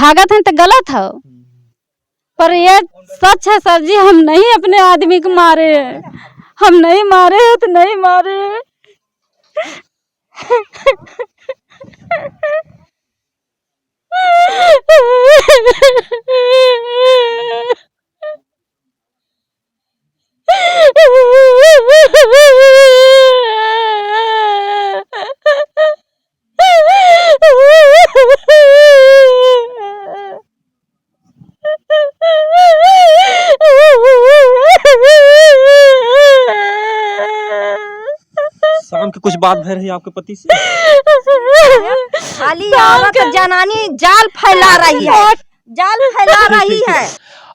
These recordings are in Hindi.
भागत हैं तो गलत है, पर ये सच है सर जी। हम नहीं अपने आदमी को मारे हैं, हम नहीं मारे हैं तो नहीं मारे हैं। शाम की कुछ बात भर रही है आपके पति से? खाली औरत जनानी जाल फैला रही है, जाल फैला रही है।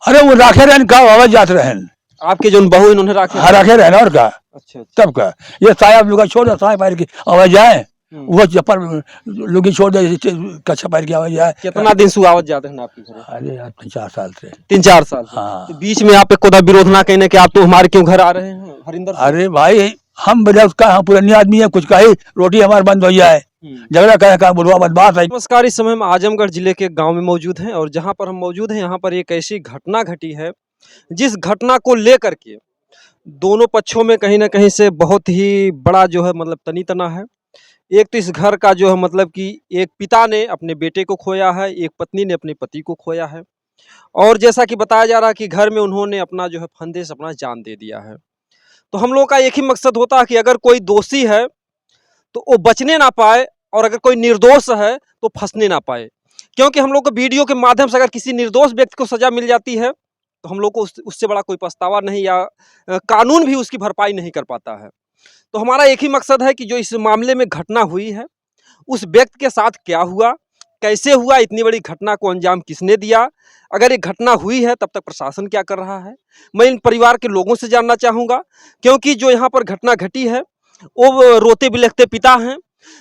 अरे वो राखे रहन का आवाज जात रहन, आपके जो बहू इन्होंने राखे? हाँ राखे रहन और का। अच्छा तब का ये साया लुगा छोड़ दे, साया पैर की आवाज जाए, वो चप्पल लुगी छोड़ दे, कच्छा पैर की आवाज जाए। कितना दिन से आवाज जाते हैं आपके घर? अरे यार 4 साल से। 3-4 साल से। हाँ। तो बीच में आप कोई विरोध ना कहने कि आप तो हमारे क्यों घर आ रहे हैं हरिंदर? अरे भाई हम बड़े उसका हम पुरानी आदमी है, कुछ कही रोटी हमारे बंद हो जाए, झगड़ा करे का बुढ़वा बदमाश है। नमस्कार, इस समय हम आजमगढ़ जिले के गांव में मौजूद हैं और जहां पर हम मौजूद हैं यहाँ पर एक ऐसी घटना घटी है जिस घटना को लेकर के दोनों पक्षों में कहीं ना कहीं से बहुत ही बड़ा जो है मतलब तनी तना है। एक तो इस घर का जो है मतलब कि एक पिता ने अपने बेटे को खोया है, एक पत्नी ने अपने पति को खोया है और जैसा कि बताया जा रहा है कि घर में उन्होंने अपना जो है फंदे से अपना जान दे दिया है। तो हम लोग का एक ही मकसद होता है कि अगर कोई दोषी है तो वो बचने ना पाए और अगर कोई निर्दोष है तो फंसने ना पाए, क्योंकि हम लोग को वीडियो के माध्यम से अगर किसी निर्दोष व्यक्ति को सजा मिल जाती है तो हम लोग को उससे बड़ा कोई पछतावा नहीं या कानून भी उसकी भरपाई नहीं कर पाता है। तो हमारा एक ही मकसद है कि जो इस मामले में घटना हुई है उस व्यक्ति के साथ क्या हुआ, कैसे हुआ, इतनी बड़ी घटना को अंजाम किसने दिया, अगर ये घटना हुई है तब तक प्रशासन क्या कर रहा है, मैं इन परिवार के लोगों से जानना चाहूँगा। क्योंकि जो यहाँ पर घटना घटी है वो रोते बिलखते पिता हैं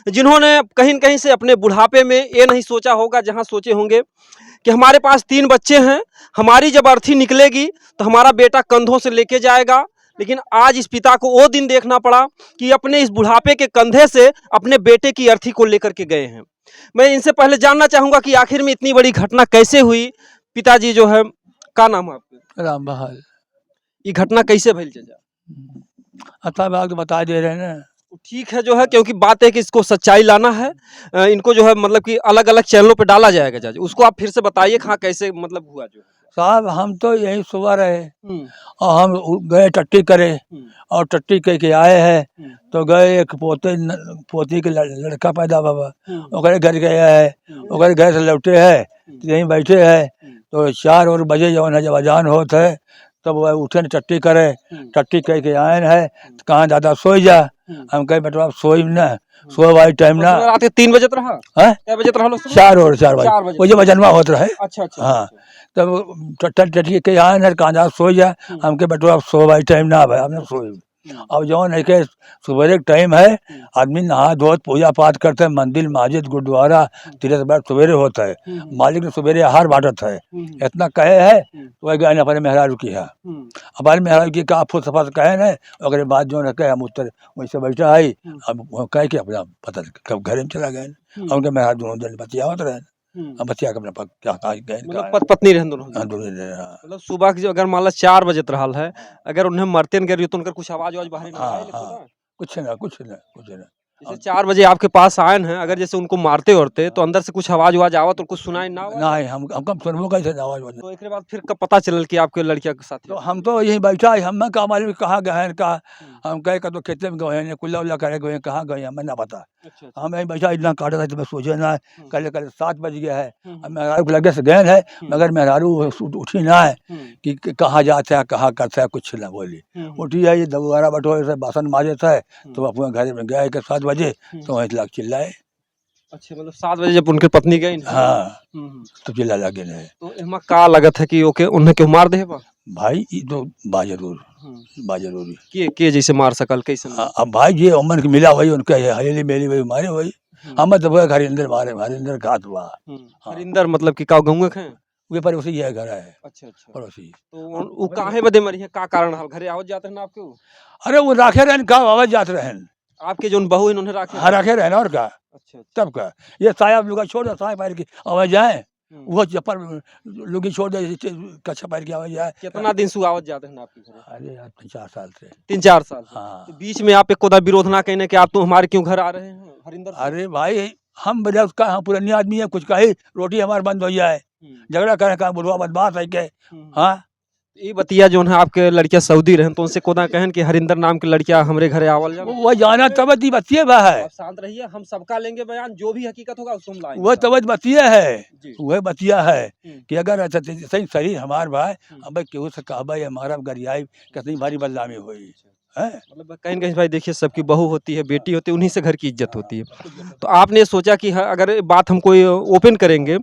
जिन्होंने कहीं न कहीं से अपने बुढ़ापे में ये नहीं सोचा होगा, जहाँ सोचे होंगे कि हमारे पास 3 बच्चे हैं, हमारी जब अर्थी निकलेगी तो हमारा बेटा कंधों से लेके जाएगा। लेकिन आज इस पिता को वो दिन देखना पड़ा कि अपने इस बुढ़ापे के कंधे से अपने बेटे की अर्थी को लेकर के गए हैं। मैं इनसे पहले जानना चाहूँगा कि आखिर में इतनी बड़ी घटना कैसे हुई। पिताजी जो है, क्या नाम है आपका? राम बहाल। ये घटना कैसे भइल चाचा? अच्छा बात बता दे रहे हैं ना। ठीक है जो है, क्योंकि बात है कि इसको सच्चाई लाना है, इनको जो है मतलब कि अलग अलग चैनलों पे डाला जाएगा चाचा, उसको आप फिर से बताइए कहाँ कैसे मतलब हुआ जो है। साहब हम तो यही सुबह रहे और हम गए टट्टी करे और टट्टी कह के आए हैं तो गए एक पोती के लड़का पैदा बाबा ओकरे घर गया है, ओकरे घर से लौटे है तो यहीं बैठे है तो 4 बजे जब अजान होते है तब वह उठे टट्टी करे, टट्टी कह के आए है तो कहाँ दादा सोई जा, हम कहे बेटा आप सोई ना, सो भाई टाइम ना। रात के 3 बजे रहा है, 4 बजे 4 बजे वो जब जन्मा होता रहे। अच्छा अच्छा। हाँ तब टट्टी के आए ना कहाँ सो जा, हमके बेटो आप सो भाई टाइम ना भाई हमने सोई। अब जौन है के सुबह के टाइम है, आदमी नहा धोत पूजा पाठ करते हैं, मंदिर मस्जिद गुरुद्वारा तीर्थ बैठ सवेरे होता है, मालिक ने सवेरे आहार बांटत है, इतना कहे है तो वह गए अपने मेहरारू की है, हमारे मेहरारू की का फुल सफा कहे न, अगर बात जो है कहे हम उत्तर वैसे बैठा आई, अब कह के अपना पता कब घर में चला गए, उनके मेहरारू दोनों दिन बतिया होते रहे, बच्चिया के अपना क्या गए मतलब पत्नी रहन दोनों। मतलब सुबह की अगर मान लो 4 बजे रहा है, अगर उन्हें मरते न तो उनका कुछ आवाज बाहर ना आए? कुछ ना जैसे 4 बजे आपके पास आए हैं, अगर जैसे उनको मारते होते तो अंदर से कुछ आवाज आवा तो कुछ सुनाई ना? नहीं हम कब सुनबो कैसे आवाज। तो एक बाद फिर कब पता चल कि आपके लड़किया के साथ? तो हम तो यहीं बैठा है, हम कहा मालूम कहाँ गए हैं, कहा हम कहे का तो खेते में गए हैं, कुल्ला उल्ला करे गए, कहाँ गए हमें ना पता। हम यहीं बैठा इतना काटा था तो मैं सोचे ना, कल 7 बज गया है, मेहरारू को लगे से गए है मगर मेहरारू उठी ना है कि कहाँ जाते है कहाँ करते है, कुछ ना बोली। उठी है ये दोबारा बैठो ऐसे बासन माजे थे तो अपने घर में गए के 7 बजे तो वहीं लाख चिल्लाए। अच्छा, मतलब 7 बजे जब उनके पत्नी गई? हाँ तो चिल्ला लगे है। तो एमा का लगत है कि ओके उन्हें क्यों मार दे भाई? ये तो बाजरूर के जैसे मार सकल कैसे? अब भाई ये उम्र की मिला वही उनका हवेली मेली वही मारे वही, हम तो हरिंदर मारे, हरिंदर घात हुआ। हरिंदर मतलब कि का गाँव के वे पर उसी यह घर है। अच्छा अच्छा। पड़ोसी तो वो काहे बदे मरी है, का कारण हाल घरे आवत जाते हैं ना आपके? अरे वो राखे रहन का आवाज जात रहन, आपके जो बहू इन्होंने राखे? हाँ राखे रहन और का। अच्छा तब का ये साया लुगा छोड़ दे, साया पैर की आवाज जाए, वो चप्पल लुंगी छोड़ दे कच्छा पहन के आवे जाए। कितना दिन से आवत जाते हैं आपके घर? अरे यार 4 साल से। 3-4 साल से। हाँ। तो बीच में आप एक कोदा विरोध ना कहने कि आप तो हमारे क्यों घर आ रहे हैं हरिंदर से? अरे भाई हम बड़े उसका हम पुरानी आदमी है, कुछ कही रोटी हमारे बंद हो जाए, झगड़ा करे का बुढ़वा बदमाश है के। हाँ ये बतिया जो है आपके लड़कियां सऊदी रहे तो उनसे कोदा कहन कि हरिंदर नाम के लड़कियां हमरे घरे आवल जाए। वो जाना तबत ही बतिए बा है, आप शांत रहिए, हम सबका लेंगे बयान, जो भी हकीकत होगा उसको हम लाएंगे। वो तबत बतिया है, जी। वह बतिया है हम्म। कि अगर सही शरीर हमार भाई अब केहू से कहबा हमारा गरियाई कितनी भारी बदनामी हुई है। मतलब कहीं न कहीं भाई देखिए सबकी बहू होती है, बेटी होती है, उन्हीं से घर की इज्जत होती है। तो आपने सोचा कि अगर बात हम कोई ओपन करेंगे,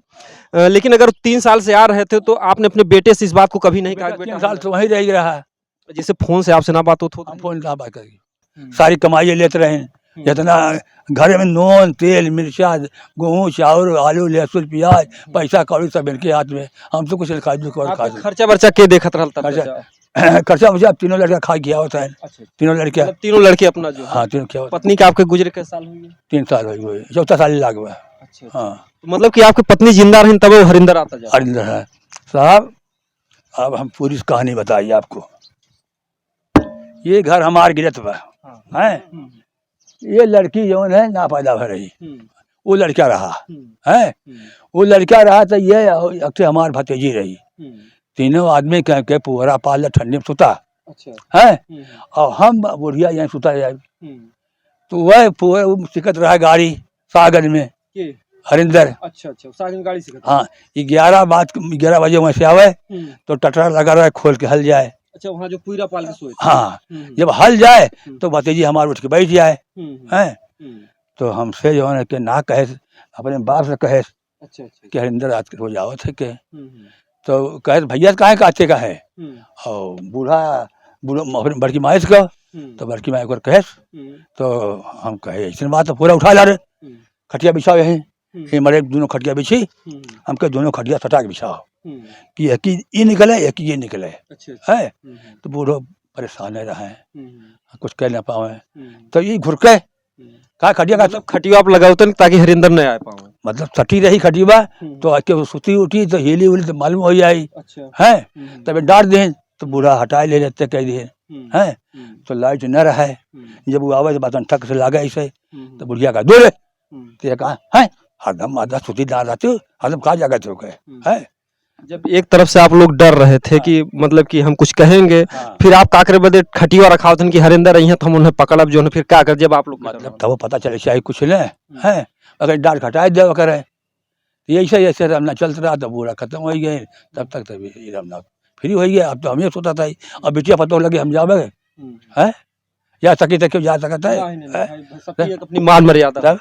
लेकिन अगर 3 साल से आ रहे थे तो आपने अपने बेटे से इस बात को कभी नहीं कहा कि 3 बेटा साल से वहीं रह रहा है, जैसे फोन से आपसे ना बात होती हम फोन ना बात करेंगे, सारी कमाई लेते रहे, जितना घर में नून तेल मिर्चा गेहूँ चावल आलू लहसुन प्याज पैसा कौड़ी सब इनके हाथ में, हम तो कुछ खा खर्चा वर्चा के देखत रहता खर्चा खर्चा मुझे अब तीनों लड़का खा गया होता है। अच्छा। तीनों लड़कियां मतलब तीनों लड़के अपना जो है। हाँ तीनों क्या होता पत्नी के आपके गुजरे कैसे साल हुए? 3 साल हो गए, 4था साल लाग हुआ। अच्छा। हाँ तो मतलब कि आपकी पत्नी जिंदा रही तब वो हरिंदर आता जाता? हरिंदर है साहब। अब हम पूरी कहानी बताइए आपको। ये घर हमार गिरत बा है, ये लड़की जो है ना पैदा भर रही, वो लड़का रहा है, वो लड़का रहा तो ये अक्सर हमार भतीजी रही, तीनों आदमी के पुअरा पाल ठंडी में सुता। अच्छा। है और हम बुढ़िया यहाँ सुता जाए, तो वह पुअरा सिकत रहा गाड़ी सागन में हरिंदर। अच्छा अच्छा, सागन गाड़ी से? हाँ 11 बजे वहाँ से आवे तो टटरा लगा रहा है खोल के हल जाए। अच्छा, वहाँ जो पूरा पाल के सोए? हाँ जब हल जाए तो भतीजी हमारे उठ के बैठ जाए हैं, तो हमसे जो है कि ना कहे, अपने बाप से कहे अच्छा अच्छा कि हरिंदर रात के हो जाओ थे के, तो कहे भैया काहे काचे का है, और बूढ़ा अपने बड़की माइस का, तो बड़की माई को कहे, तो हम कहे ऐसी बात तो पूरा उठा ला रहे, खटिया बिछाओ यहीं, ये मरे दोनों खटिया बिछी, हम कहे दोनों खटिया सटा के बिछाओ कि एक ही ये निकले एक ही ये निकले। अच्छा। है तो बूढ़ो परेशान रहे, कुछ कह ना पावे, तो ये घुरके का खटिया का मतलब खटिया आप लगाओ ताकि हरिंदर न आ पाए, मतलब सटी रही खटिया, तो आके सुती उठी तो हिली उली तो मालूम हो जाए। अच्छा। है तब डांट दें तो बूढ़ा हटाए ले लेते कह दिए है, तो लाइट न रहे, जब वो आवे तो बतन ठक से लागे ऐसे, तो बुढ़िया का दौड़े तो कहा है हरदम आधा सुती डाल रहती हरदम कहा जाकर तो है। जब एक तरफ से आप लोग डर रहे थे कि मतलब कि हम कुछ कहेंगे, फिर आप का करे बदे खटिया रखा होता कि हरिंदर आई है तो हम उन्हें पकड़ब जो है, फिर क्या कर जब आप लोग मतलब तब पता चले चाहे कुछ न है, अगर डांट खटाए दे करे ऐसे ऐसे रमना चलता रहा, तो पूरा खत्म हो गए, तब तक तभी रमना फ्री हो गया। अब तो हमें सोता था अब बिटिया पता लगे हम जावे है या सकी तक क्यों जा सकता है, अपनी मान मर्यादा।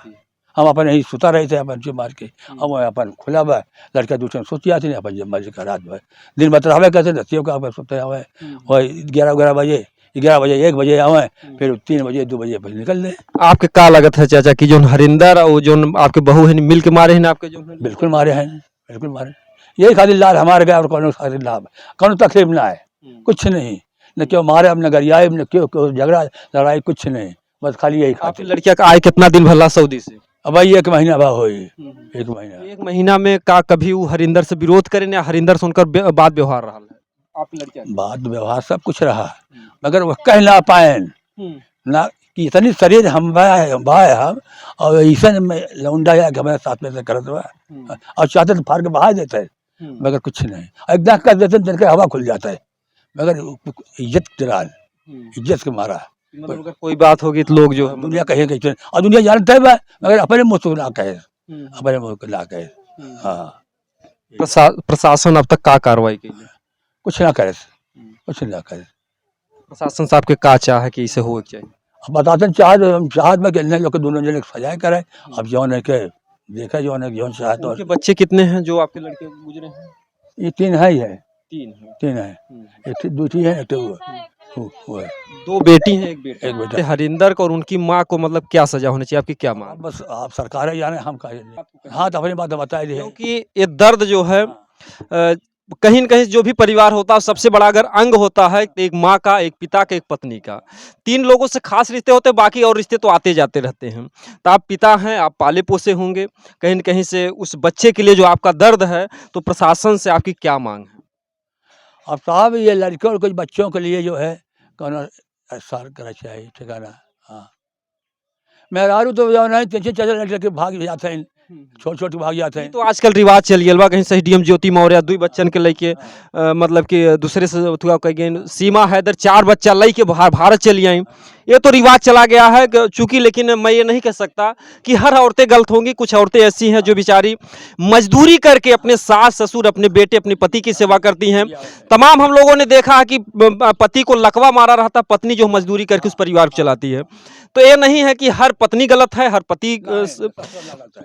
हम अपन यही सुता रहे थे अपन जो मार के, अब वो अपन खुला बा लड़का दूसरे सोती आती नहीं, अपन जब मर्जी का रात भर दिन बतरावे कैसे दस्तियों का अपन सोते आवे, और 11 बजे 1 बजे आवे, फिर 3 बजे 2 बजे फिर निकल ले। आपके का लागत है चाचा कि जो हरिंदर और जो आपके बहू है मिल के मारे हैं आपके? जो बिल्कुल मारे हैं, बिल्कुल मारे, यही खाली लाल हमारे गया और कौन खाली लाभ, कौन तकलीफ ना है, कुछ नहीं, न क्यों मारे अब न गरियाए न क्यों झगड़ा लड़ाई कुछ नहीं, बस खाली यही। आपकी लड़किया का आए कितना दिन भला सऊदी से? अब भाई 1 महीना भाव हो, 1 महीना। 1 महीना में का कभी वो हरिंदर से विरोध करे या हरिंदर से उनका बात व्यवहार रहा है? आपकी लड़किया बात व्यवहार सब कुछ रहा, मगर वह कह ना पाए ना कि इतनी शरीर हम बाय हम और ऐसा लौंडा या हमारे साथ में से करत हुआ, और चाहते तो फाड़ के बहा देते है, मगर कुछ नहीं, एकदम कर देते दिन के हवा खुल जाता है, मगर इज्जत दराल इज्जत के मारा, मतलब अगर कोई बात होगी तो लोग जो है दुनिया कहेगा और दुनिया जानता है मगर अपने मुँह से ना कहे, अपने मुँह को ना कहे। हाँ प्रशासन अब तक का कार्रवाई की? कुछ ना करे, कुछ ना करे। प्रशासन साहब के का चाह है कि इसे हो चाहिए? अब बताते चाहत में कहने लोग दोनों जने सजाए करे, अब जौन है के देखा जौन है जौन चाहत। उनके बच्चे कितने हैं जो आपके लड़के गुजरे हैं? ये 3 है ही है, 3 है, एक दूसरी है, एक वो है। 2 बेटी हैं, 1 बेटा। एक बेटा। हरिंदर को और उनकी माँ को मतलब क्या सजा होनी चाहिए, आपकी क्या मांग? बस आप सरकार जाने हम कहे, हाँ तो अपनी बात बताए दी है, क्योंकि ये दर्द जो है कहीं न कहीं जो भी परिवार होता है सबसे बड़ा अगर अंग होता है तो एक माँ का, एक पिता का, एक पत्नी का। 3 लोगों से खास रिश्ते होते हैं, बाकी और रिश्ते तो आते जाते रहते हैं। तो आप पिता हैं, आप पाले-पोसे होंगे, कहीं न कहीं से उस बच्चे के लिए जो आपका दर्द है, तो प्रशासन से आपकी क्या माँग है? अब साहब ये लड़के और कुछ बच्चों के लिए जो है कौनो ऐसा करना चाहिए ठिकाना। हाँ, मेहरारू तो जो नहीं 3-4 लड़के भाग जाते हैं, छोटे-छोटे भाग जाते ये हैं। तो आजकल रिवाज चल गया बा, कहीं से डीएम ज्योति मौर्य 2 बच्चन के लइके मतलब कि दूसरे से अथुआ कह गइन सीमा हैदर 4 बच्चा लइके भारत चली आई। ये तो रिवाज चला गया है चूँकि, लेकिन मैं ये नहीं कह सकता कि हर औरतें गलत होंगी। कुछ औरतें ऐसी हैं जो बेचारी मजदूरी करके अपने सास ससुर, अपने बेटे, अपने पति की सेवा करती हैं। तमाम हम लोगों ने देखा है कि पति को लकवा मारा रहता, पत्नी जो मजदूरी करके उस परिवार को चलाती है। तो ये नहीं है कि हर पत्नी गलत है, हर पति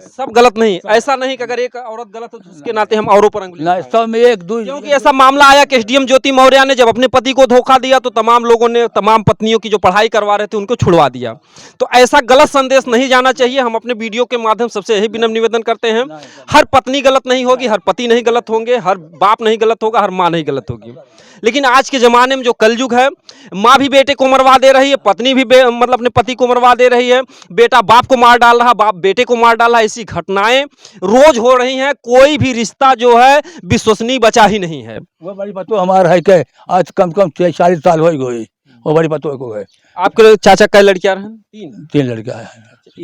सब गलत नहीं। ऐसा नहीं कि अगर एक औरत गलत है तो उसके नाते हम औरों पर अंगुली ना उठाएं। सब में एक दो क्योंकि ऐसा मामला आया कि एसडीएम ज्योति मौर्य ने जब अपने पति को धोखा दिया तो तमाम लोगों ने, तमाम पत्नियों की जो पढ़ाई करवा रहे थे उनको छुड़वा दिया। तो ऐसा गलत संदेश नहीं जाना चाहिए। हम अपने वीडियो के माध्यम सबसे यही विनम्र निवेदन करते हैं, हर पत्नी गलत नहीं होगी, हर पति नहीं गलत होंगे, हर बाप नहीं गलत होगा, हर माँ नहीं गलत होगी। लेकिन आज के ज़माने में जो कलयुग है, माँ भी बेटे को मरवा दे रही है, पत्नी भी मतलब अपने पति को मरवा दे रही है, बेटा बाप को मार डाल रहा, बाप बेटे को मार डाल रहा। ऐसी घटनाएं रोज हो रही हैं। कोई भी रिश्ता जो है विश्वसनीय बचा ही नहीं है। वो बड़ी पतो हमारा है के आज कम से कम 40 साल हो गई। वो बड़ी पतो को है। आपके चाचा कै लड़कियां हैं? 3 लड़का है,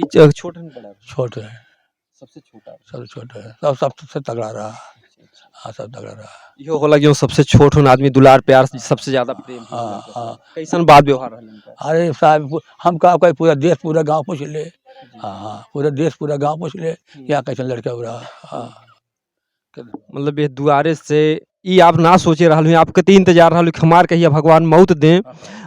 छोटे हैं बड़ा? छोटे है, सबसे छोटा है। सब छोटे है, सब सबसे तगड़ा रहा। हाँ, सब तगड़ा रहा। यो होला कि सबसे छोट होन आदमी दुलार प्यार सबसे ज्यादा प्रेम। हाँ हाँ। कैसन बात व्यवहार है? अरे साहब हम का कोई पूरा देश पूरा गांव पूछ ले। हाँ हाँ, पूरा देश पूरा गांव पूछ ले क्या कैसे लड़का हो रहा। हाँ, मतलब ये दुआरे से ई आप ना सोचे रहल हैं, आपके तीन इंतजार रहल कि हमार कहिया भगवान मौत दें,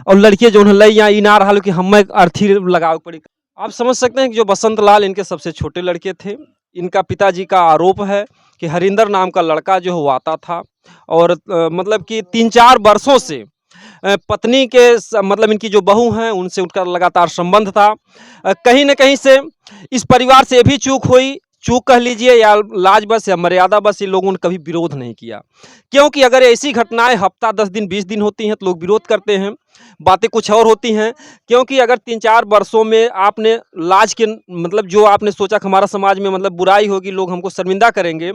और लड़के जो लई यहाँ ई ना रहल कि हमें अर्थी लगावे पड़ी। आप समझ सकते हैं कि जो बसंत लाल इनके सबसे छोटे लड़के थे। इनका पिताजी का आरोप है कि हरिंदर नाम का लड़का जो हुआ आता था, और मतलब कि 3-4 वर्षों से पत्नी के मतलब इनकी जो बहू हैं उनसे उनका लगातार संबंध था। कहीं न कहीं से इस परिवार से भी चूक हुई, चूक कह लीजिए या लाज बस या मर्यादा बस, ये लोगों ने कभी विरोध नहीं किया। क्योंकि अगर ऐसी घटनाएं हफ्ता 10 दिन 20 दिन होती हैं तो लोग विरोध करते हैं, बातें कुछ और होती हैं। क्योंकि अगर 3-4 वर्षों में आपने लाज के मतलब जो आपने सोचा कि हमारा समाज में मतलब बुराई होगी, लोग हमको शर्मिंदा करेंगे,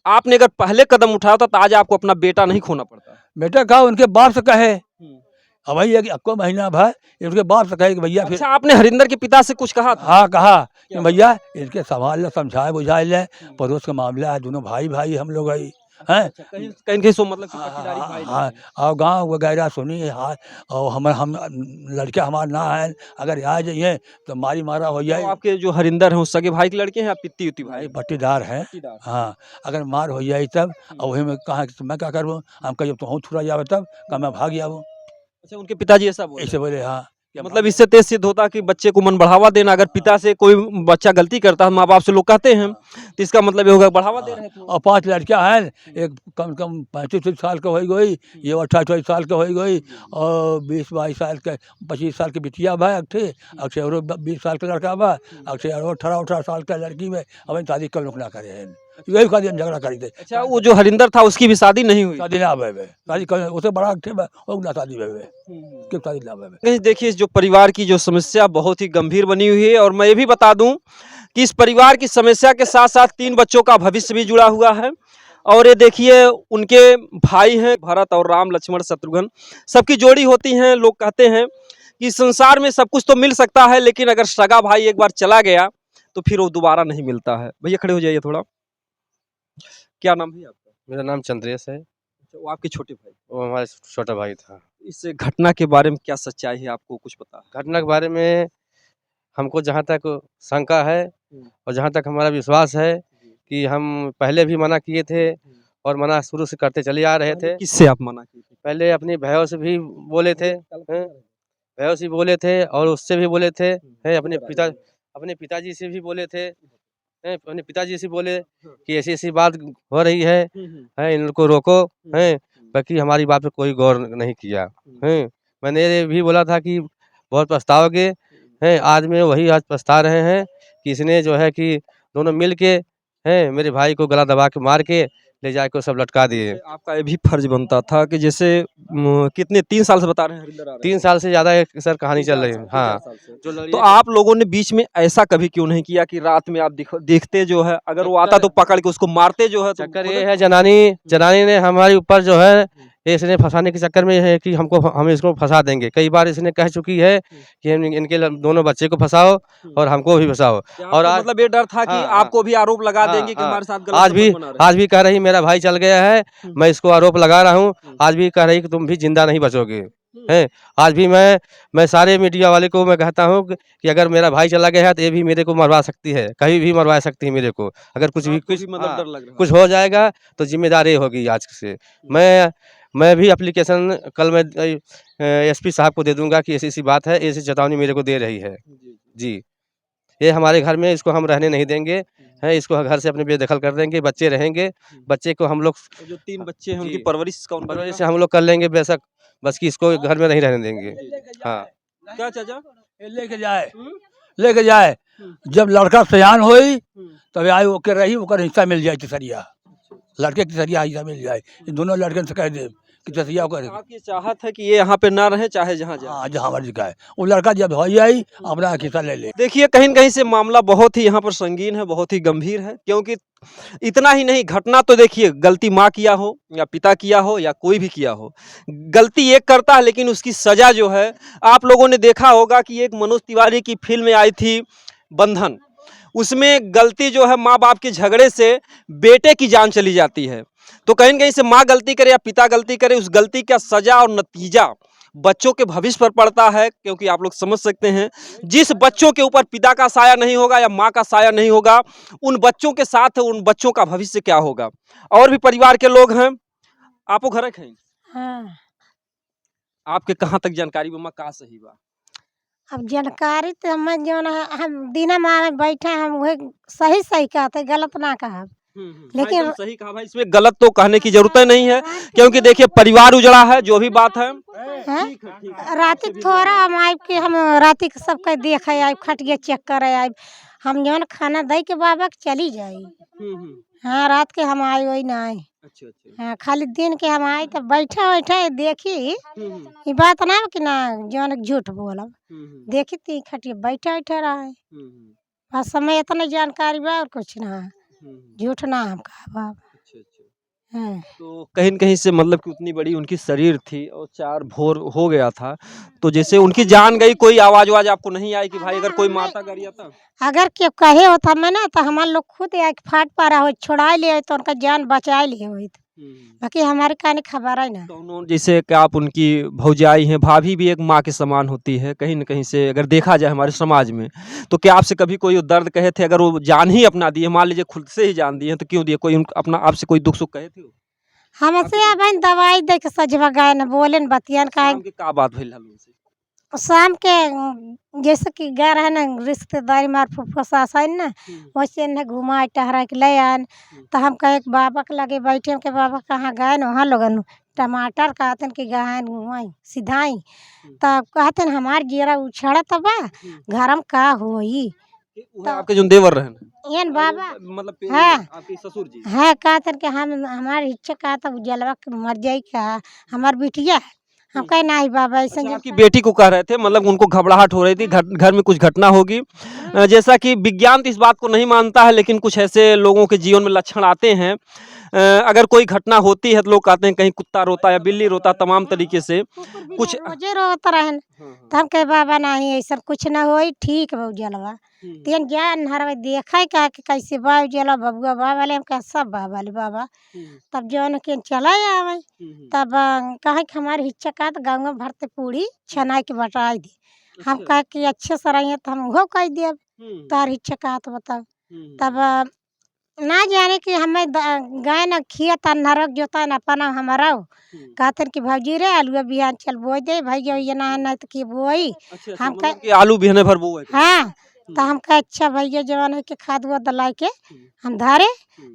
आपने अगर पहले कदम उठाया था तो आज आपको अपना बेटा नहीं खोना पड़ता। बेटा कहा उनके बाप से कहे अब भैया कि आपको महीना भर उनके बाप से कहे कि भैया फिर। अच्छा, आपने हरिंदर के पिता से कुछ कहा था? हाँ कहा कि भैया इनके संभाल ले, समझाए बुझाए ले, पड़ोस का मामला है, दोनों भाई भाई हम लोग हैं। कहीं कहीं सो मतलब कि पट्टीदारी भाई हाँ, और गाँव वगैरह सुनी हाँ, और हम लड़के हमारे ना है, अगर आ जाइए तो मारी मारा हो तो जाए। आपके जो हरिंदर हैं वो सगे भाई के लड़के हैं या पित्ती उती भाई? भाई पट्टीदार है। हाँ, अगर मार हो जाए तब और वही में कहा कि मैं क्या करूँ, हम कहिए तो हूँ छुड़ा जावे तब कहा मैं भाग जाऊँ। अच्छा, उनके पिताजी ऐसा बोले? ऐसे बोले हाँ। मतलब इससे तेज सिद्ध होता कि बच्चे को मन बढ़ावा देना। अगर पिता से कोई बच्चा गलती करता है, माँ बाप से लोग कहते हैं, तो इसका मतलब ये होगा बढ़ावा दे रहे हैं। और 5 लड़कियां हैं, एक कम से कम 35 साल का हो गई, ये 28 साल का हो गई, और 20-22 साल के 25 साल की बिटिया बा, अक्षय और 20 साल का लड़का बा, अक्षय और 18 साल का लड़की में अब शादी कब लोग ना करे हैं, यही का दिन झगड़ा करी थे। अच्छा, वो जो हरिंदर था उसकी भी शादी नहीं हुई? शादी ना भे शादी कर उसे बड़ा ना शादी भे क्यों शादी ना भे। कहीं देखिए जो परिवार की जो समस्या बहुत ही गंभीर बनी हुई है, और मैं ये भी बता दूं कि इस परिवार की समस्या के साथ साथ 3 बच्चों का भविष्य भी जुड़ा हुआ है। और ये देखिए उनके भाई हैं भरत और राम, लक्ष्मण शत्रुघ्न, सबकी जोड़ी होती हैं। लोग कहते हैं कि संसार में सब कुछ तो मिल सकता है, लेकिन अगर सगा भाई एक बार चला गया तो फिर वो दोबारा नहीं मिलता है। भैया खड़े हो जाइए थोड़ा। क्या नाम है आपका? मेरा नाम चंद्रेश है। वो आपके छोटे भाई? वो हमारा छोटा भाई था। इस घटना के बारे में क्या सच्चाई है, आपको कुछ पता है? घटना के बारे में हमको जहाँ तक शंका है और जहाँ तक हमारा विश्वास है कि हम पहले भी मना किए थे और मना शुरू से करते चले आ रहे थे। किससे आप मना किए थे? पहले अपनी भैयों से भी बोले थे, भैयों से बोले थे और उससे भी बोले थे, अपने पिताजी से भी बोले थे, अपने पिताजी से बोले कि ऐसी ऐसी बात हो रही है इनको रोको, बाकी हमारी बात पे कोई गौर नहीं किया। मैंने ये भी बोला था कि बहुत पछताओगे, आज में वही आज पछता रहे हैं कि इसने जो है कि दोनों मिल के मेरे भाई को गला दबा के मार के ले जाके सब लटका दिए। आपका ये भी फर्ज बनता था कि जैसे कितने 3 साल से बता रहे हैं हरिंदर आ रहे हैं? 3 साल से ज़्यादा एक सर कहानी चल रही है। हाँ, जो तो लड़िए आप लोगों ने बीच में ऐसा कभी क्यों नहीं किया कि रात में आप देखते जो है, अगर वो आता तो पकड़ के उसको मारते जो है, तो चक्कर ये है, जनानी ने हमारे ऊपर जो है इसने फंसाने के चक्कर में है कि हम इसको फंसा देंगे। कई बार इसने कह चुकी है कि इनके दोनों बच्चे को फंसाओ और हमको भी फंसाओ। और आज मतलब ये डर था कि हाँ, आपको भी आरोप लगा हाँ, देंगे कि हाँ, हमारे साथ गलत आज भी संबंध बना रहे हैं। आज भी कह रही मेरा भाई चल गया है, मैं इसको आरोप लगा रहा हूँ। आज भी कह रही कि तुम भी जिंदा नहीं बचोगे। हैं, आज भी मैं सारे मीडिया वाले को मैं कहता हूँ कि अगर मेरा भाई चला गया है तो ये भी मेरे को मरवा सकती है, कहीं भी मरवा सकती है मेरे को। अगर कुछ भी आपको भी मतलब हाँ, डर लग रहा कुछ हो जाएगा तो जिम्मेदारी होगी आज से। मैं भी एप्लीकेशन कल मैं एसपी साहब को दे दूंगा कि ऐसी बात है, ऐसी चेतावनी मेरे को दे रही है जी। ये हमारे घर में इसको हम रहने नहीं देंगे हैं, इसको घर से अपने बेदखल कर देंगे। बच्चे रहेंगे, बच्चे को हम लोग तो जो 3 बच्चे हैं उनकी जी। परवरिश कौन परवरिश करेगा? से हम लोग कर लेंगे बेशक, बस कि इसको घर में नहीं रहने देंगे। हाँ, क्या चाचा? ये लेके जाए जब लड़का सयान होई तब आई ओके रही ओकर हिस्सा मिल जाए तिसरिया, लड़के की तिसरिया हिस्सा मिल जाए। ये दोनों लड़कन से कह दे कि तिसरिया ओकर आपकी चाहत है कि ये यहाँ पे ना रहे, चाहे जहाँ जाए। हाँ जहाँ मर्जी का है वो लड़का जब हो जाए अपना हिस्सा ले ले। देखिए कहीं न कहीं से मामला बहुत ही यहाँ पर संगीन है, बहुत ही गंभीर है, क्योंकि इतना ही नहीं, घटना तो देखिए गलती माँ किया हो या पिता किया हो या कोई भी किया हो, गलती एक करता है लेकिन उसकी सजा जो है, आप लोगों ने देखा होगा कि एक मनोज तिवारी की फिल्म आई थी बंधन, उसमें गलती जो है माँ बाप के झगड़े से बेटे की जान चली जाती है। तो कहीं न कहीं से माँ गलती करे या पिता गलती करे, उस गलती का सजा और नतीजा बच्चों के भविष्य पर पड़ता है, क्योंकि आप लोग समझ सकते हैं जिस बच्चों के ऊपर पिता का साया नहीं होगा या माँ का साया नहीं होगा, उन बच्चों के साथ उन बच्चों का भविष्य क्या होगा। और भी परिवार के लोग हैं, आपको घर हैं? हाँ, आपके कहाँ तक जानकारी बा का सही बा? अब जानकारी तो हमें जौन है, हम दीना माँ में बैठे हम वही सही सही कहते, गलत ना कहब। लेकिन लेकिन सही कहा भाई, इसमें गलत तो कहने की जरूरत नहीं है, क्योंकि देखिए परिवार उजड़ा है, जो भी बात है। हैं? राती थोड़ा हम आइब के हम राती के सबके देखे आइब, खटिया चेक करे आइब, हम जौन खाना दे के बाबा के चली जाई। हाँ, रात के हम आई वही ना आई। अच्छा अच्छा। हाँ, खाली दिन के हम आई तो बैठे बैठे देखी, ये बात ना कि ना जौन झूठ बोलब, देखी थी खटिया बैठे बैठे रहे। बस समय इतना जानकारी बा और कुछ ना, झूठ ना हम कहा बाप। अच्छा अच्छा। हाँ। तो कहीं न कहीं से मतलब कि उतनी बड़ी उनकी शरीर थी और 4 भोर हो गया था, तो जैसे उनकी जान गई, कोई आवाज आपको नहीं आई कि भाई अगर कोई मारता गरिया था? अगर के कहे होता मैं ना तो हमारे लोग खुद आके फाट पारा हो छोड़ा लिए तो उनका जान बचा लिए हो, बाकी हमारे कहानी खबर है ना। तो उन्होंने जैसे कि आप उनकी भौजाई हैं, भाभी भी एक माँ के समान होती है, कहीं न कहीं से अगर देखा जाए हमारे समाज में, तो क्या आपसे कभी कोई दर्द कहे थे? अगर वो जान ही अपना दिए, मान लीजिए खुद से ही जान दिए तो क्यों दिए? कोई अपना आपसे कोई दुख सुख कहे थे? हमसे अब दवाई दे के सजवा गए न बोले न बतियान का शाम के का बात भइल हल उनसे? शाम के जैसे कि गए रहे न रिश्तेदारी मार फुफा सास है न, वैसे न घुमा टहरा के ले आन। तो हम कहे बाबा के लगे बैठे हम के बाबा कहाँ गए न, वहाँ लोगन टमाटर कहते कि गहन घुमाई सिधाई, तब कहते हमार जीरा उछड़त बा घर में का होई। वो आपके जो देवर रहन एन बाबा मतलब हाँ। आपके ससुर जी? है कहते कि हम हमारी इच्छा कहा तो जलवा के मर जाई का हमार बिटिया। हम कहे नहीं बाबा ऐसा अच्छा, आपकी बेटी को कह रहे थे, मतलब उनको घबराहट हो रही थी, घर में कुछ घटना होगी। जैसा कि विज्ञान तो इस बात को नहीं मानता है, लेकिन कुछ ऐसे लोगों के जीवन में लक्षण आते हैं, अगर कोई घटना होती है तो लोग कहते हैं कहीं कुत्ता रोता या बिल्ली रोता, तमाम तरीके से कुछ रोजे रोता रहन। तो हम कहे बाबा नहीं ऐसा कुछ ना होई, ठीक बा जलवा तेन जान हरवे देखा का कि कैसे बा जला बबुआ बा वाले हम कहे सब बा वाले बाबा। तब जौन के चला आवे तब कहे कि हमारी इच्छा का तो गाँव में भरते पूरी छनाई के बटाई दी। हम कहे कि अच्छे से रहिए तो हम वो कह दिए तार इच्छा का तो बताओ। तब ना जाने कि हमें गाय न खिया नरक जोता न अपना हमारा कहते कि भौजी रे आलू बिहान चल बोई दे भाई जो ये ना तो कि बोई। हम मतलब कि आलू बिहने भर वो है? हाँ, तो हम कहे अच्छा भैया जवान है कि खाद हुआ दलाई के हम धारे।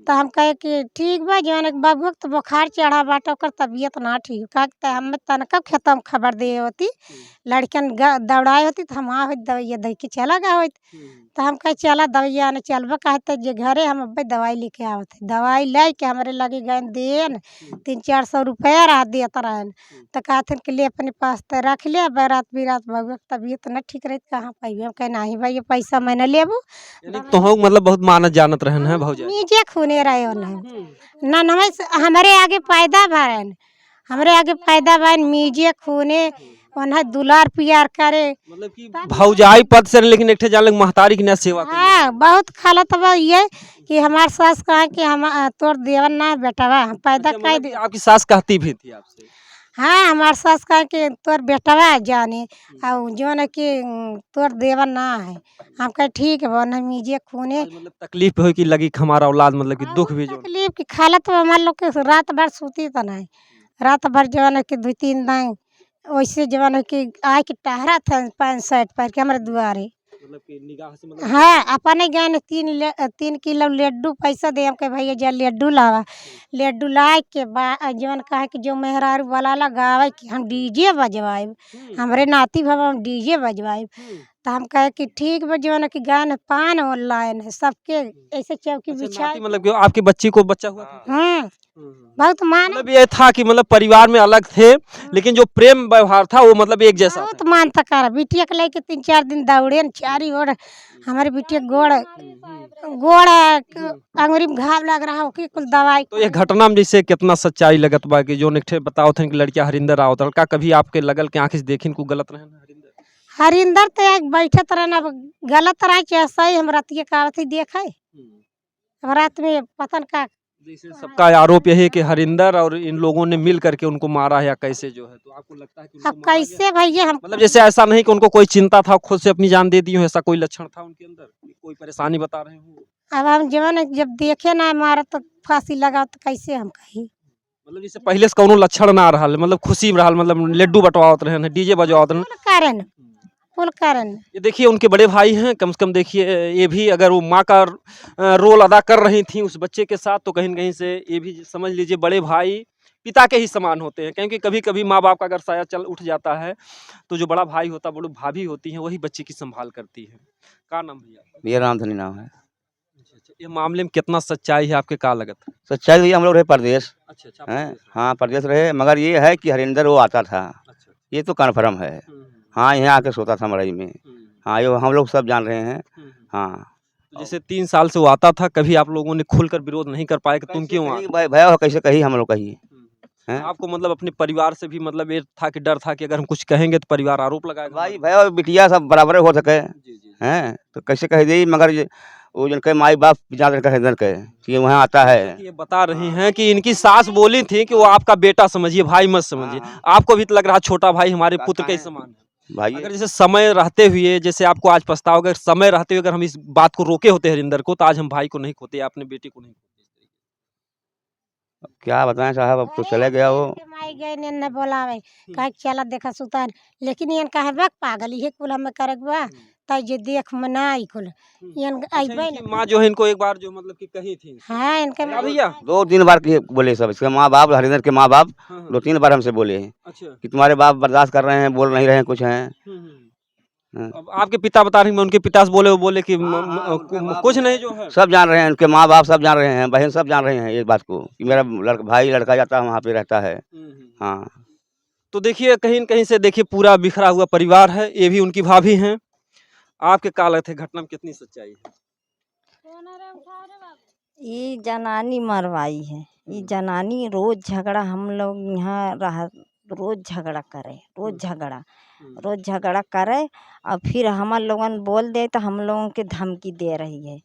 तो हम कहे कि ठीक बा जवान है बाबू तो बुखार चढ़ा बाटा ओकर तबीयत ना ठीक का हम तनका खेत में खबर दे होती लड़कन दौड़ाए होती तो हम आ दवाइया दे के चला गया होत। तो हम कहे चला दवाइया आने चलबा कहते जे घरे हम अब दवाई लेके आवत दवाई ले के हमारे लगे गए देन 300-400 रुपया रहा देता रहन। तो कहते कि ले अपने पास तो रख ले बारात बिरात बबुआ की तबीयत न ठीक रही कहाँ पाइबे। हम कहे नहीं भाई ये पैसा मैं न लेबू यानी तो हम मतलब बहुत मानत जानत रहन है भौजाई। नीचे खूने रहे ना हमारे आगे पैदा भरन हमारे आगे पैदा भरन मीजे खूने उन्हें दुलार प्यार करे मतलब कि भौजाई पद से नहीं, लेकिन एक ठे जान लग महतारी की ना सेवा करी। हाँ बहुत खालत बा ये कि हमार सास कहा कि हम तोर देवन ना बेटवा हम पैदा अच्छा, कर मतलब कि आपकी सास कहती भी थी आपसे। हाँ हमार सास कहा कि तोर बेटवा जाने और जो न कि तोर देवन ना है। हम कहे ठीक है वो मीजे खूने आज मतलब तकलीफ हो कि लगी कि हमारा औलाद मतलब कि दुख भी जो तकलीफ की खालत में हमारे लोग के रात भर सूती तो नहीं रात भर जो है कि 2-3 दिन वैसे जवान है कि आए के टहरा था 5 शर्ट पर के हमारे दुआरे मतलब कि निगाह से मतलब हाँ अपने गए ने 3 किलो लड्डू पैसा दे हम के भैया जा लड्डू लावा लड्डू लाए के बाद जवन कहा कि जो मेहरारू वाला लगावे कि हम डीजे बजवाए हमारे नाती भव हम डीजे बजवाए। तो हम कहे कि ठीक बा जवन कि गान पान ऑनलाइन है सबके ऐसे चौकी अच्छा, बिछाए। नाती मतलब कि आपकी बच्ची को बच्चा हुआ था। बहुत मान मतलब ये था कि मतलब परिवार में अलग थे लेकिन जो प्रेम व्यवहार था वो मतलब एक जैसा बहुत मानता कर बिटिया के लेके 3-4 दिन दौड़े न चारी ओर हमारे बिटिया गोड़ अंगुरी में घाव लग रहा हो कि कुल दवाई। तो ये घटना में जैसे कितना सच्चाई लगत बा कि जो निकठे बताओ थे कि लड़किया हरिंदर आओ का कभी आपके लगल के आंखें से देखिन को गलत रहे हरिंदर। हरिंदर तो एक बैठत रहना गलत रहा कि सही हम रतिया का देखे रात में पतन का जैसे सबका आरोप यही है कि हरिंदर और इन लोगों ने मिल करके उनको मारा है या कैसे जो है, तो आपको लगता है कि उनको अब मारा गया? कैसे भैया हम मतलब जैसे ऐसा नहीं कि उनको कोई चिंता था खुद से अपनी जान दे दी हो, ऐसा कोई लक्षण था उनके अंदर, कोई परेशानी बता रहे हो? अब हम जवन जब देखे ना मारा तो फांसी लगा तो कैसे हम कही। मतलब जैसे पहले से कोनो लक्षण ना रहा, मतलब खुशी में रहा, मतलब लड्डू बटवावत रहे, डीजे बजवावत रहे। कुल कारण ये देखिए उनके बड़े भाई हैं, कम से कम देखिए ये भी अगर वो माँ का रोल अदा कर रही थी उस बच्चे के साथ तो कहीं न कहीं से ये भी समझ लीजिए बड़े भाई पिता के ही समान होते हैं, क्योंकि कभी कभी माँ बाप का अगर साया चल उठ जाता है तो जो बड़ा भाई होता है, बड़ी भाभी होती हैं, वही बच्चे की संभाल करती है। क्या नाम भैया? भैया रामधनी नाम है। अच्छा, ये मामले में कितना सच्चाई है आपके का लगत? सच्चाई भैया हम लोग रहे परदेश अच्छा हैं, हाँ परदेश रहे, मगर ये है कि हरिंदर वो आता था, ये तो कन्फर्म है। हाँ यहाँ आके सोता था मड़ई में, हाँ ये हम लोग सब जान रहे हैं। हाँ जैसे 3 साल से वो आता था, कभी आप लोगों ने खुलकर विरोध नहीं कर पाए कि तुम क्यों आए? भैया कैसे कही हम लोग कही हैं? आपको मतलब अपने परिवार से भी मतलब ये था कि डर था कि अगर हम कुछ कहेंगे तो परिवार आरोप लगाएगा? भाई भैया बिटिया सब बराबर हो सके हैं, तो कैसे कह दी, मगर वो जन के माई बाप जान हरिंदर के कि वहाँ आता है। ये बता रही हैं कि इनकी सास बोली थी कि वो आपका बेटा समझिए, भाई मत समझिए। आपको भी तो लग रहा छोटा भाई हमारे पुत्र के ही समान है भाई। अगर जैसे समय रहते हुए, जैसे आपको आज पछताओ, अगर समय रहते हुए अगर हम इस बात को रोके होते हरिंदर को, तो आज हम भाई को नहीं खोते, अपने बेटे को नहीं खोते। क्या बताएं साहब, अब तो चले गया वो। माई गए ने न बोलावे कहे चला देखा सुतार, लेकिन इनका कहे बक पागल ये कुल हमें करक बा त जे देख मनाई कुल इन आइबे इनकी माँ जो है इनको एक बार जो मतलब कि कही थी। हाँ इनके क्या भैया? 2-3 बार बोले सब, इसके माँ बाप, हरिंदर के माँ बाप 2-3 बार हमसे बोले हैं अच्छा। कि तुम्हारे बाप बर्दाश्त कर रहे हैं, बोल नहीं रहे हैं कुछ हैं। अब आपके पिता बता रहे हैं, उनके पिता से बोले, वो बोले कि कुछ नहीं जो है। सब जान रहे हैं, उनके माँ बाप सब जान रहे हैं, बहन सब जान रहे हैं ये बात को कि मेरा भाई लड़का जाता है वहाँ पे रहता है। हाँ तो देखिए कहीं न कहीं से देखिए पूरा बिखरा हुआ परिवार है, ये भी उनकी भाभी हैं। आपके क्या लगता है घटना में कितनी सच्चाई है? ये जनानी मरवाई है, ये जनानी रोज झगड़ा, हम लोग यहाँ रह रोज झगड़ा करे और फिर हमार लोगन बोल दे तो हम लोगों के धमकी दे रही है।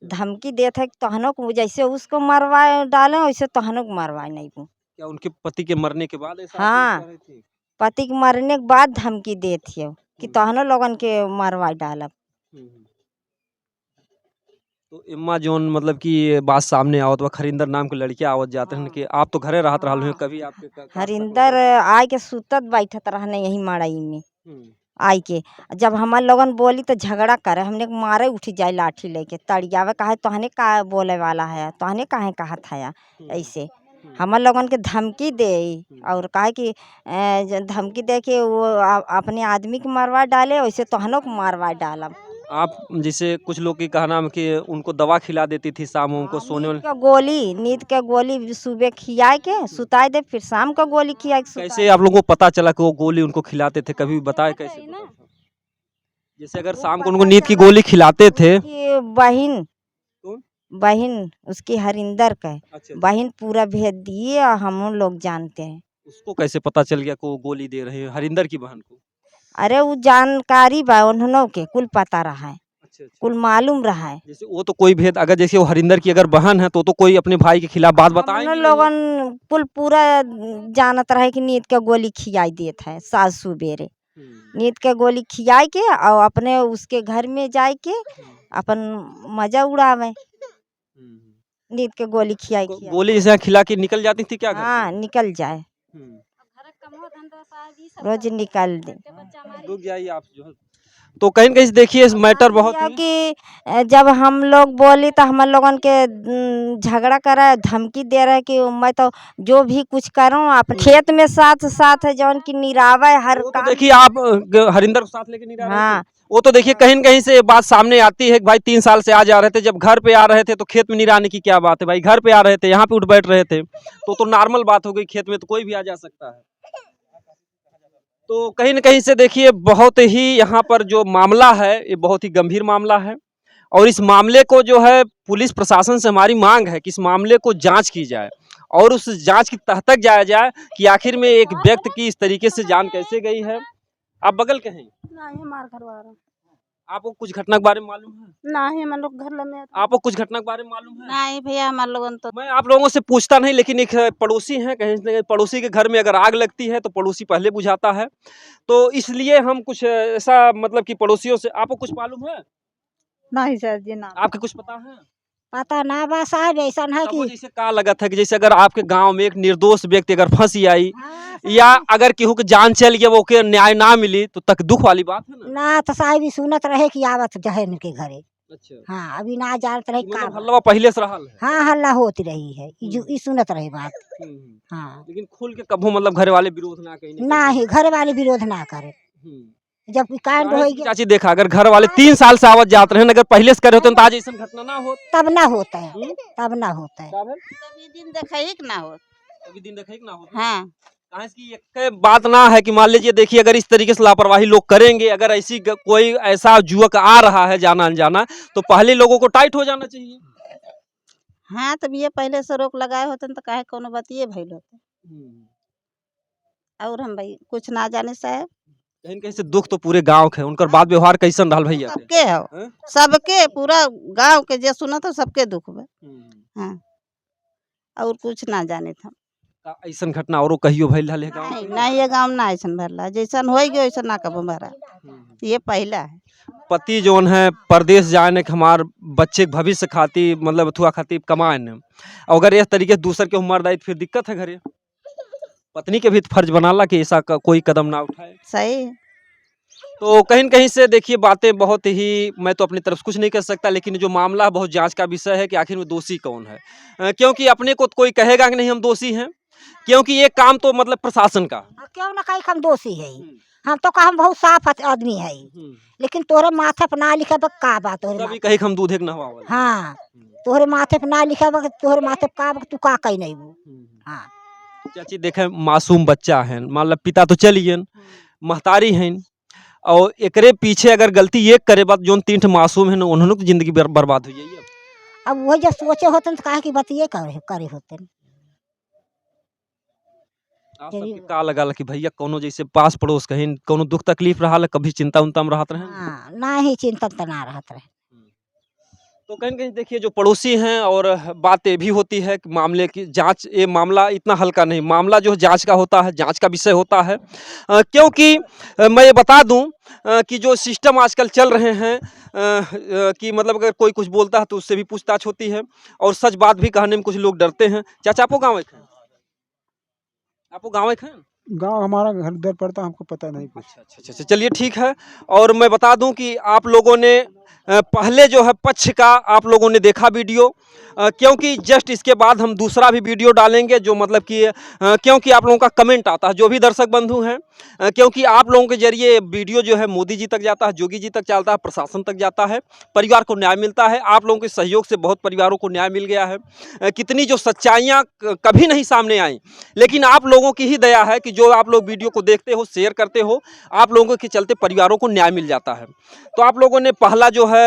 धमकी देते है कि तहनों को जैसे उसको मरवाए डाले वैसे तहनों को मरवाए नहीं को। क्या उनके पति के मरने के बाद ऐसा हाँ। कह रही थी? पति के मरने के बाद धमकी देती है कि तहनों लोगन के मरवाए डालब। तो इम्मा जोन मतलब कि ये बात सामने आवत, वह हरिंदर नाम के लड़के आवत जाते हैं कि आप तो घरे रहत रहल हैं, कभी आपके हरिंदर आए के सुतत बैठत रहने यही मड़ई में, आई के जब हमार लोगन बोली तो झगड़ा करे, हमने मारे उठी जाए लाठी लेके तड़ियावे, कहा तोहने का बोले वाला है, तोहने काहे कहा था ऐसे हमार लोगन के धमकी दे। और कहा कि धमकी दे के वो अपने आदमी के मारवा डाले, वैसे तोहनों को मारवा डालब। आप जैसे कुछ लोग की कहना है कि उनको दवा खिला देती थी शाम को सोने नींद के गोली सुबह खिया के सुताए दे, फिर शाम को गोली खिया के कैसे आप लोगों को पता चला कि वो गोली उनको खिलाते थे, कभी बताए कैसे? जैसे अगर शाम को उनको नींद की गोली खिलाते थे। बहन उसकी हरिंदर का अच्छा। बहन पूरा भेज दिए और हम लोग जानते हैं। उसको कैसे पता चल गया कि वो गोली दे रहे हैं हरिंदर की बहन को? अरे वो जानकारी बा उन्होंने के कुल पता रहा है, अच्छा। कुल मालूम रहा है। जैसे वो तो कोई भेद, अगर जैसे वो हरिंदर की अगर बहन है तो कोई अपने भाई के खिलाफ बात बताएंगे? लोगन कुल पूरा जानत रहे कि नींद के गोली खियाई देत है, सास सुबेरे नींद के गोली खियाई के और अपने उसके घर में जाए के अपन मजा उड़ावे। नींद के गोली खियाई गोली जैसे खिला के निकल जाती थी क्या? हाँ निकल जाए, रोज निकाल दे। रुक जाइए आप जो है। तो कहीं न कहीं देखिए इस मैटर बहुत कि जब हम लोग बोली तो हम लोगन के झगड़ा करे, धमकी दे रहे कि मैं तो जो भी कुछ करूँ आप खेत में साथ साथ है जौन की निरावे हर काम। देखिए आप हरिंदर को साथ लेके नहीं रहे हाँ वो तो देखिए कहीं न कहीं से ये बात सामने आती है कि भाई 3 साल से आ जा रहे थे, जब घर पे आ रहे थे तो खेत में नहीं रहने की क्या बात है भाई, घर पे आ रहे थे यहाँ पे उठ बैठ रहे थे तो नॉर्मल बात हो गई, खेत में तो कोई भी आ जा सकता है। तो कहीं न कहीं से देखिए बहुत ही यहाँ पर जो मामला है ये बहुत ही गंभीर मामला है और इस मामले को जो है पुलिस प्रशासन से हमारी मांग है कि इस मामले को जांच की जाए और उस जांच की तह तक जाया जाए कि आखिर में एक व्यक्ति की इस तरीके से जान कैसे गई है। आप बगल के हैं? हमारे घर वाला आपको कुछ घटना के बारे में मालूम है? नहीं, हम लोग घर में आपको कुछ घटना के बारे में मालूम है? नहीं भैया, हमारे लोगन तो मैं आप लोगों से पूछता नहीं, लेकिन एक पड़ोसी हैं, कहीं न कहीं पड़ोसी के घर में अगर आग लगती है तो पड़ोसी पहले बुझाता है, तो इसलिए हम कुछ ऐसा मतलब कि पड़ोसियों से आपको कुछ मालूम है? नहीं सर जी ना आपके कुछ पता है? पता ना बा साहब, ऐसा है आपको जैसे का लगा था कि जैसे अगर आपके गांव में एक निर्दोष व्यक्ति अगर फंस आई या अगर केहू के जान चल गया वो के न्याय ना मिली तो तक दुख वाली बात है ना? तो साहब सुनत रहे कि आवत जहे इनके घरे। अच्छा। हाँ अभी ना जानत रहे का मतलब हल्ला पहले से रहल है। हाँ हल्ला होती रही है, ई सुनत रहे बात। हाँ लेकिन खुल के कभू मतलब घर वाले विरोध ना कहीं ना ही घर वाले विरोध ना करे, जब कांड हो गया चाची देखा अगर घर वाले 3 साल से आवत जाते रहे अगर पहले से करे होते तो आज ऐसा घटना ना हो, तब ना होता है, तब ना होता है। कभी दिन देखाई ना हो, कभी दिन देखे ना हो। हाँ कहा कि एक बात ना है कि मान लीजिए देखिए अगर इस तरीके से लापरवाही लोग करेंगे, अगर ऐसी कोई ऐसा युवक आ रहा है जाना अनजाना तो पहले लोगों को टाइट हो जाना चाहिए। हाँ तब ये पहले से रोक लगाए होते तो काहे कोनो बतिये भइल होते। और हम भाई कुछ ना जाने साहब, कहीं कहीं से दुख तो पूरे गांव के, उनकर बात व्यवहार कैसन रहल भैया? सबके हो, सबके पूरा गांव के जे सुना तो सबके दुख बा। हाँ और कुछ ना जाने था। ऐसा घटना और कहियो भइल है गांव? नहीं नहीं, ये गांव ना ऐसा भरला, जैसा हो गया वैसा ना कब भरा, ये पहला है। पति जोन है परदेश जाने के हमार बच्चे के भविष्य खातिर मतलब अथुआ खातिर कमाए, अगर इस तरीके से दूसर के उम्र दायित्व फिर दिक्कत है घरे। पत्नी के भी फर्ज बनाला कि ऐसा कोई कदम ना उठाए। सही है। तो कहीं न कहीं से देखिए बातें बहुत ही, मैं तो अपनी तरफ से कुछ नहीं कर सकता, लेकिन जो मामला बहुत जांच का विषय है कि आखिर में दोषी कौन है, क्योंकि अपने को कोई कहेगा कि नहीं हम दोषी हैं, क्योंकि ये काम तो मतलब प्रशासन का। क्यों ना कहीं हम दोषी है, हम तो हम बहुत साफ आदमी है, लेकिन तोरे माथे पर ना लिखा का बात हो, कभी कहे हम दूधे के नहवावल। हाँ तोहरे माथे पे ना लिखा तोहरे माथे पे का तू का कही नहीं वो। हाँ चाची देखे मासूम बच्चा है, मतलब पिता तो चलिए महतारी हैं और एकरे पीछे अगर गलती ये करे बात जो 3 मासूम है उन्होंने तो जिंदगी बर्बाद हो जाइए। अब वही जब सोचे होते तो काहे की बतिये करे होते। आप सबके का लगा कि भैया कोनो जैसे पास पड़ोस कहीं कोनो दुख तकलीफ रहा कभी चिंता उनता में रहत रहे? हाँ ना ही चिंता तो ना रहत रहे। तो कहीं कहीं देखिए जो पड़ोसी हैं और बात ये भी होती है कि मामले की जांच, ये मामला इतना हल्का नहीं, मामला जो जांच का होता है, जांच का विषय होता है, क्योंकि मैं ये बता दूं कि जो सिस्टम आजकल चल रहे हैं कि मतलब अगर कोई कुछ बोलता है तो उससे भी पूछताछ होती है और सच बात भी कहने में कुछ लोग डरते हैं। चाचा आपको गाँव एक है? आपको गाँव एक है? गांव हमारा घर इधर पड़ता, हमको पता नहीं कुछ। अच्छा, चलिए ठीक है। और मैं बता दूं कि आप लोगों ने पहले जो है पक्ष का आप लोगों ने देखा वीडियो, क्योंकि जस्ट इसके बाद हम दूसरा भी वीडियो डालेंगे जो मतलब कि क्योंकि आप लोगों का कमेंट आता है, जो भी दर्शक बंधु हैं, क्योंकि आप लोगों के जरिए वीडियो जो है मोदी जी तक जाता है, जोगी जी तक जाता है, प्रशासन तक जाता है, परिवार को न्याय मिलता है। आप लोगों के सहयोग से बहुत परिवारों को न्याय मिल गया है। कितनी जो सच्चाइयाँ कभी नहीं सामने आई, लेकिन आप लोगों की ही दया है कि जो आप लोग वीडियो को देखते हो, शेयर करते हो, आप लोगों के चलते परिवारों को न्याय मिल जाता है। तो आप लोगों ने पहला जो है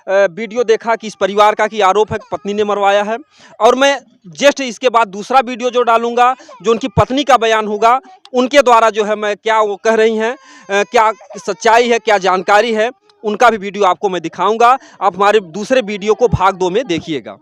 वीडियो देखा कि इस परिवार का कि आरोप है कि पत्नी ने मरवाया है, और मैं जस्ट इसके बाद दूसरा वीडियो जो डालूंगा जो उनकी पत्नी का बयान होगा, उनके द्वारा जो है मैं क्या वो कह रही हैं, क्या सच्चाई है, क्या जानकारी है, उनका भी वीडियो आपको मैं दिखाऊंगा। आप हमारे दूसरे वीडियो को भाग 2 में देखिएगा।